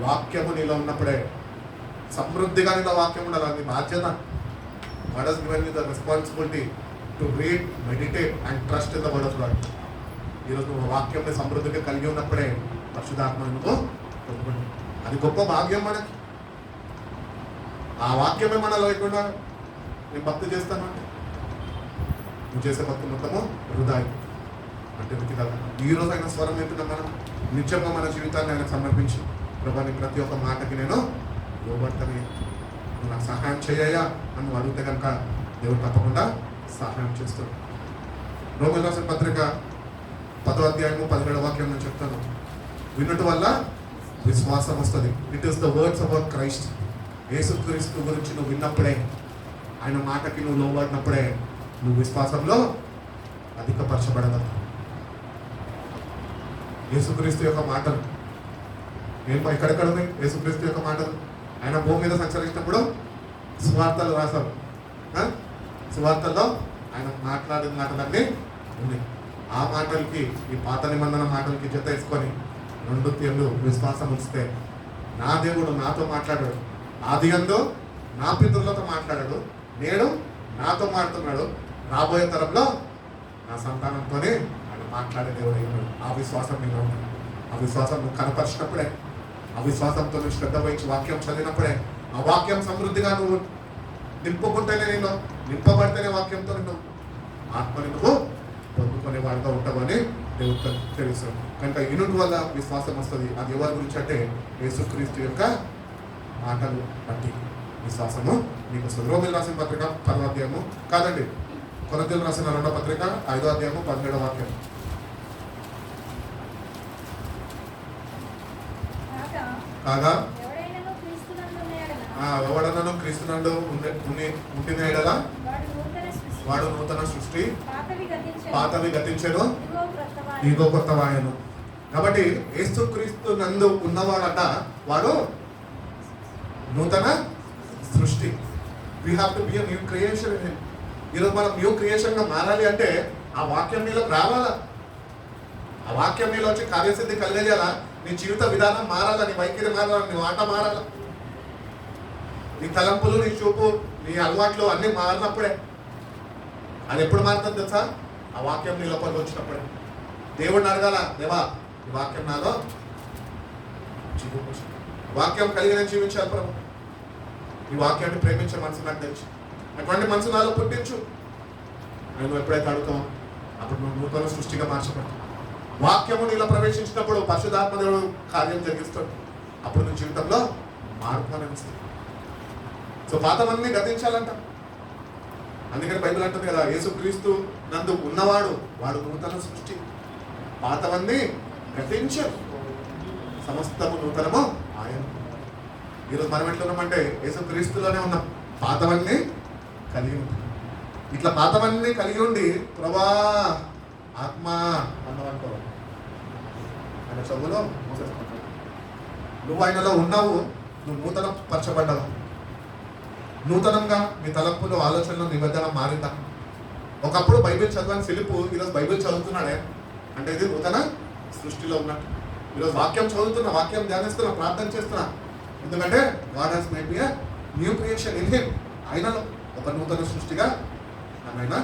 వాక్యము నీలో ఉన్నప్పుడే సమృద్ధిగా నీలో వాక్యం ఉండాలి. అది బాధ్యత. God has given you the responsibility to read, meditate and trust in the word of God. ఈరోజు నువ్వు వాక్యంని సమృద్ధిగా కలిగి ఉన్నప్పుడే పరిశుద్ధాత్మను నువ్వు పొందుకుంటావు. అది గొప్ప భాగ్యం మనకి. ఆ వాక్యమే మన లేకుండా నేను భక్తి చేస్తాను అంటే నువ్వు చేసే భక్తి మొత్తము వృధా అంటే వ్యక్తిగత. ఈ రోజు ఆయన స్వరం వింటున్నాం మనం. నిజంగా మన జీవితాన్ని ఆయనకు సమర్పించి, ప్రభా నీ ప్రతి ఒక్క మాటకి నేను లోబడతాను, నువ్వు నాకు సహాయం చేయయా అని నువ్వు అడిగితే కనుక దేవుడు తప్పకుండా సహాయం చేస్తాడు. రోమీయులకు రాసిన పత్రిక 10వ అధ్యాయము 17వ వాక్యం నేను చెప్తాను. వినటం వల్ల విశ్వాసం వస్తుంది. It is the words about Christ. యేసుక్రీస్తు గురించి నువ్వు విన్నప్పుడే, ఆయన మాటకి నువ్వు లోబడినప్పుడే నువ్వు విశ్వాసంలో అధికపరచబడగలవు. యేసుక్రీస్తు యొక్క మాటలు ఎక్కడెక్కడ ఉన్నాయి? యేసుక్రీస్తు యొక్క మాటలు ఆయన భూమి మీద సంచరించినప్పుడు సువార్తలు రాశారు. సువార్తల్లో ఆయన మాట్లాడిన మాటలన్నీ ఉన్నాయి. ఆ మాటలకి, ఈ పాత నిబంధన మాటలకి జత వేసుకొని 2 తీర్లు విశ్వాసం ఉంచితే, నా దేవుడు నాతో మాట్లాడాడు, ఆది యందు నా పితరులతో మాట్లాడాడు, నేడు నాతో మాట్లాడుతున్నాడు, రాబోయే తరంలో నా సంతానంతోనే ఆయన మాట్లాడే దేవుడు అయినాడు. ఆ విశ్వాసం నీలో ఉంది. ఆ విశ్వాసం నువ్వు కనపరిచినప్పుడే ఆ విశ్వాసంతో నువ్వు శ్రద్ధ వహించి వాక్యం చదివినప్పుడే ఆ వాక్యం సమృద్ధిగా నువ్వు నింపుకుంటేనే నేను నింపబడితేనే వాక్యంతో నేను ఆత్మని నువ్వు పొందుకునే వాడిగా ఉంటావని దేవుడు తెలుసు. కనుక ఇనుటి వల్ల విశ్వాసం వస్తుంది. అది ఎవరి గురించి అంటే యేసుక్రీస్తు యొక్క మాటలు బట్టి విశ్వాసము నీకు వస్తుంది. రోమిలు రాసిన పత్రిక 10వ అధ్యాయము కాదండి, కొరింథీయులకు రాసిన 2వ పత్రిక 5వ అధ్యాయము 17వ వాక్యం. కాగా ఎవడనను క్రీస్తునందు ఉండిన ఎడల వాడు నూతన సృష్టి, పాతవి గతించెను, ఇదిగో కొత్తవాయెను. కాబట్టి యేసుక్రీస్తు నందు ఉన్నవాడట వాడు నూతన సృష్టి. We have to be a new creation. ఈరోజు మనం న్యూ క్రియేషన్ గా మారాలి అంటే ఆ వాక్యం నీలోకి రావాలా, ఆ వాక్యం నీలో వచ్చి కార్యసిద్ధి కలిగేయాలా, నీ జీవిత విధానం మారాలా, నీ వైఖరి మారాలా, నీ మాట మారాలా, నీ తలంపులు, నీ చూపు, నీ అలవాట్లు అన్నీ మారినప్పుడే. అది ఎప్పుడు మారుతుంది తెలుసా? ఆ వాక్యం నీ లోపలికి వచ్చినప్పుడే. దేవుడిని అడగాల, దేవా ఈ వాక్యం నాలో జీవించు, వాక్యం కలిగిన జీవించాలి ప్రభు, ఈ వాక్యాన్ని ప్రేమించే మనసు నాకు తెలుసు, అటువంటి మనసు నాలో పుట్టించు. నువ్వు ఎప్పుడైతే అడుగుతావు అప్పుడు నువ్వు నూతన సృష్టిగా మార్చబడతావు. వాక్యము నీలో ప్రవేశించినప్పుడు పరిశుద్ధాత్మ దేవుడు కార్యం జరిగిస్తాడు. అప్పుడు నీ జీవితంలో మార్పు అనిపిస్తుంది. సో పాతవన్నీ గతించాలంట. అందుకని బైబిల్ అంటుంది కదా, యేసుక్రీస్తు నందు ఉన్నవాడు వాడు నూతన సృష్టి, పాతవన్నీ గతించు, సమస్తము నూతనము ఆయన. ఈరోజు మనం ఎట్లా ఉన్నామంటే యేసుక్రీస్తులోనే ఉన్నాం, పాతవన్నీ కలిగి ఉంటాం. ఇట్లా పాతవన్నీ కలిగి ఉండి ప్రభా ఆత్మ అన్నవంటో ఆయన చదువులో మోసేసుకుంటాడు. నువ్వు ఆయనలో ఉన్నావు, నువ్వు నూతన పరచబడ్డావు. నూతనంగా నీ తలంపులు, ఆలోచనలు, నిబంధన మారిందా? ఒకప్పుడు బైబిల్ చదవని ఫిలిప్పు ఈరోజు బైబిల్ చదువుతున్నాడే అంటే ఇది నూతన సృష్టిలో ఉన్నట్టు. ఈరోజు వాక్యం చదువుతున్నా, వాక్యం ధ్యానిస్తున్నా, ప్రార్థన చేస్తున్నా. ఎందుకంటే God has made me a new creation in him. ఆయనలో ఒక నూతన సృష్టిగా ఆయన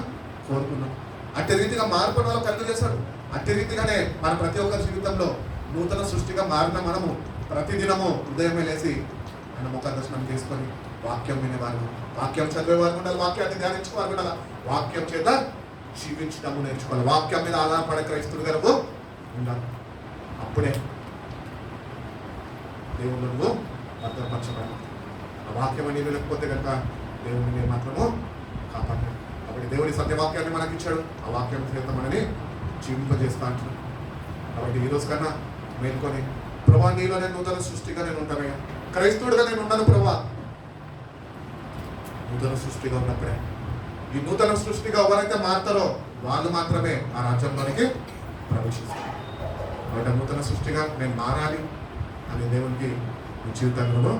కోరుకున్నాం. అట్టి రీతిగా మార్పు వల్ల కలుగు చేశాడు. అట్టి రీతిగానే మన ప్రతి ఒక్కరి జీవితంలో నూతన సృష్టిగా మారిన మనము ప్రతిదినము ఉదయమే లేచి ఆయన ముఖ దర్శనం చేసుకొని వాక్యం వినేవారు, వాక్యం చదివేవారు ఉండాలి, వాక్యాన్ని ధ్యానించేవారు ఉండాలి, వాక్యం చేత జీవించడము నేర్చుకోవాలి, వాక్యం మీద ఆధారపడే క్రైస్తుడు గనుక ఉండాలి. అప్పుడే దేవుడు నువ్వు భద్రపరచబడాలి. ఆ వాక్యం అనేది లేకపోతే కనుక దేవుడిని మాత్రము కాపాడాలి. కాబట్టి దేవుడి సత్యవాక్యాన్ని మనకి ఇచ్చాడు, ఆ వాక్యం చేత మనని జీవింపజేస్తా అంటున్నాడు. కాబట్టి ఈరోజు కన్నా మేల్కొని ప్రభా నీలో నేను నూతన సృష్టిగా నేను ఉంటానయ్యా, క్రైస్తవుడిగా నేను ఉన్నాను ప్రభా. నూతన సృష్టిగా ఉన్నప్పుడే ఈ నూతన సృష్టిగా ఎవరైతే మారుతారో వాళ్ళు మాత్రమే ఆ రాజ్యంలోనికి ప్రవేశిస్తారు. కాబట్టి నూతన సృష్టిగా నేను మారాలి అనే దేవునికి మీ జీవితంలో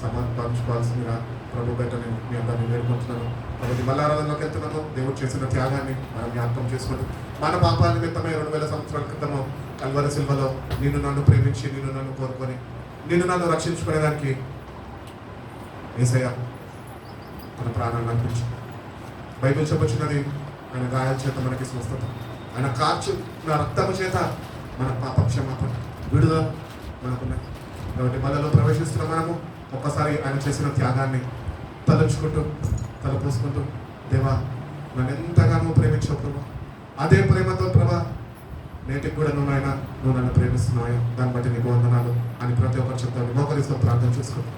సమర్పించుకోవాల్సిందిగా ప్రభు బయట నేను మీ అందరినీ వేడుకుంటున్నాను. కాబట్టి మల్లారాధనలోకి వెళ్తున్నాము. దేవుడు చేసిన త్యాగాన్ని మనం జ్ఞాపకం చేసుకుంటూ మన పాపాల నిమిత్తమై 2000 సంవత్సరాల క్రితము కల్వరి సిల్వలో నిన్ను నన్ను ప్రేమించి నిన్ను నన్ను కోరుకొని నిన్ను నన్ను రక్షించుకునేదానికి యేసయ్య మన ప్రాణాన్ని అర్పించి బైబిల్ చెప్పొచ్చినది ఆయన గాయాల చేత మనకి స్వస్థత, ఆయన కార్చు నా రక్తము చేత మన పాప క్షమాపణ విడుదల మనకున్నాయి. కాబట్టి మనలో ప్రవేశిస్తున్న మనము ఒక్కసారి ఆయన చేసిన త్యాగాన్ని తలుచుకుంటూ తలపోసుకుంటూ దేవా నన్ను ఎంతగానో ప్రేమించావు ప్రభా, అదే ప్రేమతో ప్రభా నేటికి కూడా నువ్వు నన్ను ప్రేమిస్తున్నాయా, దాన్ని బట్టి నీకు వందనాలు అని ప్రతి ఒక్కరు చెప్తాను. మోకరిస్తూ ప్రార్థన చేసుకుంటాం.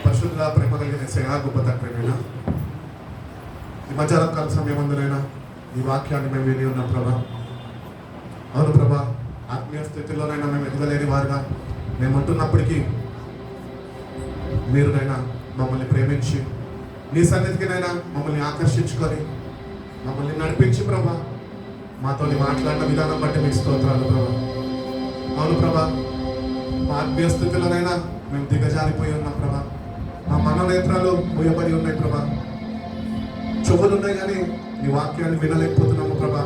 పరిశుద్ధ ప్రేమ కలిగిన యేసయ్యా, గొప్ప తండ్రినైనా ఈ మధ్యాహ్నం కాల సమయం అందునైనా ఈ వాక్యాన్ని మేము విని ఉన్నాం ప్రభా. అవును ప్రభా, ఆత్మీయ స్థితిలోనైనా మేము ఎదగలేని వారుగా మేము ఉంటున్నప్పటికీ మీరునైనా మమ్మల్ని ప్రేమించి నీ సన్నిధికినైనా మమ్మల్ని ఆకర్షించుకొని మమ్మల్ని నడిపించి ప్రభా మాతో మాట్లాడిన విధానం బట్టి మీకు స్తోత్రాలు ప్రభా. అవును ప్రభా, మా ఆత్మీయ స్థితిలోనైనా మేము దిగజారిపోయి ఉన్నాం ప్రభా. మా మనోనేత్రాలు మూయబడి ఉన్నాయి ప్రభా, చెవులు ఉన్నాయి కానీ నీ వాక్యాన్ని వినలేకపోతున్నాము ప్రభా,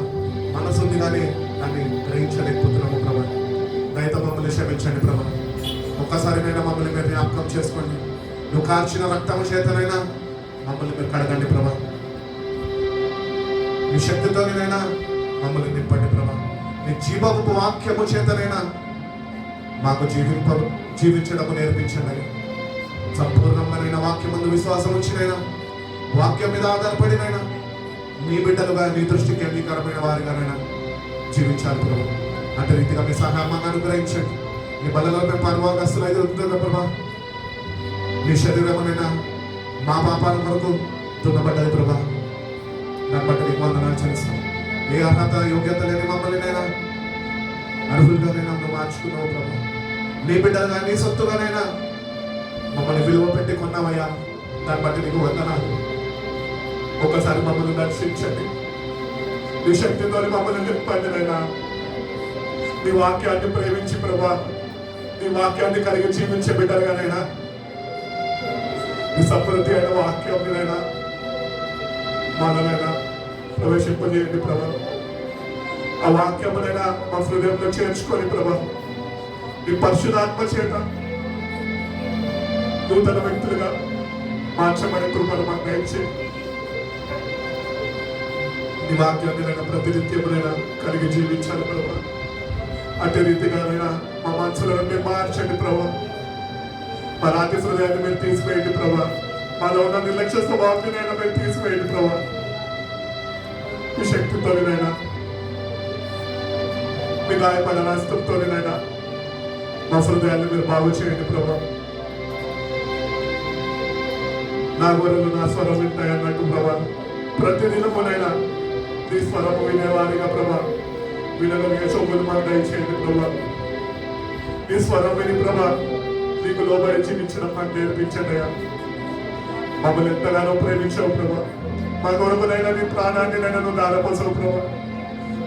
మనసు ఉంది కానీ దాన్ని గ్రహించలేకపోతున్నాము ప్రభా. దయతో మమ్మల్ని క్షమించండి ప్రభా. ఒక్కసారినైనా మమ్మల్ని మీరు జ్ఞాపకం చేసుకోండి. నువ్వు కార్చిన రక్తము చేతనైనా మమ్మల్ని మీరు కడగండి ప్రభా. నీ శక్తితోనైనా మమ్మల్ని నింపండి ప్రభా. నీ నీ జీవపు వాక్యము చేతనైనా మాకు జీవించడము నేర్పించండి. సంపూర్ణమైన వాక్యం ముందు విశ్వాసం ఉంచినైనా, వాక్యం మీద ఆధారపడినైనా నీ బిడ్డలుగా నీ దృష్టికి అంగీకారమైన వారిగానైనా జీవించాలి ప్రభు. అంటే రీతిగా మీ సహాయం అనుగ్రహించండి. నీ బలలో మేము పర్వాగస్తులు అయితే ఉంటుందా ప్రభా. నీ శరీరమైనా మా పాపాల కొరకు దున్నబడ్డది ప్రభా. దాన్ని బట్టి నీకు వందనాలు చెల్లిస్తాం. ఏ అర్హత యోగ్యత లేని మమ్మల్నినైనా అర్హులుగానైనా నువ్వు మార్చుకున్నావు ప్రభా. నీ బిడ్డలుగా నీ సొత్తుగానైనా మమ్మల్ని విలువ పెట్టి కొన్నావయ్యా. దాన్ని బట్టి నీకు వందనాలు. ఒక్కసారి మమ్మల్ని దర్శించండి. నీ శక్తితో మమ్మల్ని నింపండినైనా. నీ వాక్యాన్ని ప్రేమించి ప్రభా, నీ వాక్యాన్ని కలిగి జీవించే బిడ్డలుగానైనా నీ సమృద్ధి అయిన వాక్యాన్నినైనా మననైనా ప్రవేశింపజేయండి ప్రభా. ఆ వాక్యమునైనా మా హృదయంలో చేర్చుకొని ప్రభా, నీ పరిశుద్ధాత్మ చేత నూతన వ్యక్తులుగా మార్చబడే కృపను మాకు దయచేయండి. నీ వాక్యాన్ని ప్రతినిత్యమునైనా కలిగి జీవించాలి ప్రభా. అదే రీతిగానైనా మా మనసులను మీరు మార్చండి ప్రభా. మా రాతి హృదయాన్ని మీరు తీసివేయండి ప్రభా. మాలో ఉన్న నిర్లక్ష్య స్వభావాన్ని మీరు తీసివేయండి ప్రభా. మీ శక్తితోనైనా, మీ గాయపడిన హస్తంతోనైనా మా హృదయాన్ని మీరు బాగు చేయండి ప్రభా. నా గొర్రెలు నా స్వరం వింటాయి అన్నట్టు ప్రభా, ప్రతిదినమునైనా నీ స్వరము వినేవారిగా ప్రభా, వినగలిగే చోపులు మాకు దయచేయండి ప్రభా. నీ స్వరం విని ప్రభా, నీకు లోబడి జీవించడం మాకు నేర్పించండి అయ్యా. మమ్మల్ని ఎంతగానో ప్రేమించావు ప్రభా. మా కొరకునైనా నీ ప్రాణాన్ని నువ్వు దారపోసావు ప్రభా.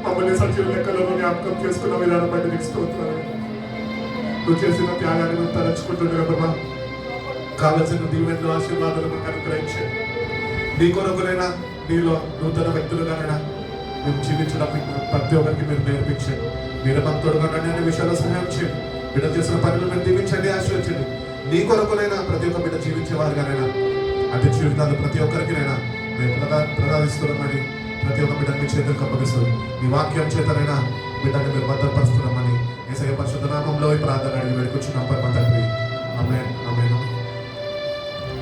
మమ్మల్ని సజీవ లెక్కలను జ్ఞాపకం చేసుకున్న విధానం బట్టి నీకు స్తోత్రాలు. నువ్వు చేసిన త్యాగాన్ని మేము తలచుకుంటుండగా ప్రభా, కావలసిన దీవెనలు ఆశీర్వాదాలు మాకు అనుగ్రహించండి. నీ కొరకునైనా నీలో నూతన వ్యక్తులుగానైనా మేము జీవించడం ప్రతి ఒక్కరికి మీరు నేర్పించండి. మీరు భక్తుడుగా అనే విషయాల్లో సహాయం చేయండి. బిడ్డ చేసిన పనులు మీరు దీవించండి, ఆశ్రయించండి. నీ కొరకునైనా ప్రతి ఒక్క బిడ్డ జీవించే వారిగానైనా అటు జీవితాలు ప్రతి ఒక్కరికినైనా మేము ప్రదాదిస్తున్నామని ప్రతి ఒక్క బిడ్డని మీ చేతులకు అప్పగిస్తుంది. ఈ వాక్యం చేతనైనా బిడ్డని మీరు భద్రపరుస్తున్నామని యేసయ్య పరిశుద్ధ నామంలో ఈ ప్రార్థన అడిగి వేడుకొచ్చున్నాం పరమ తండ్రి.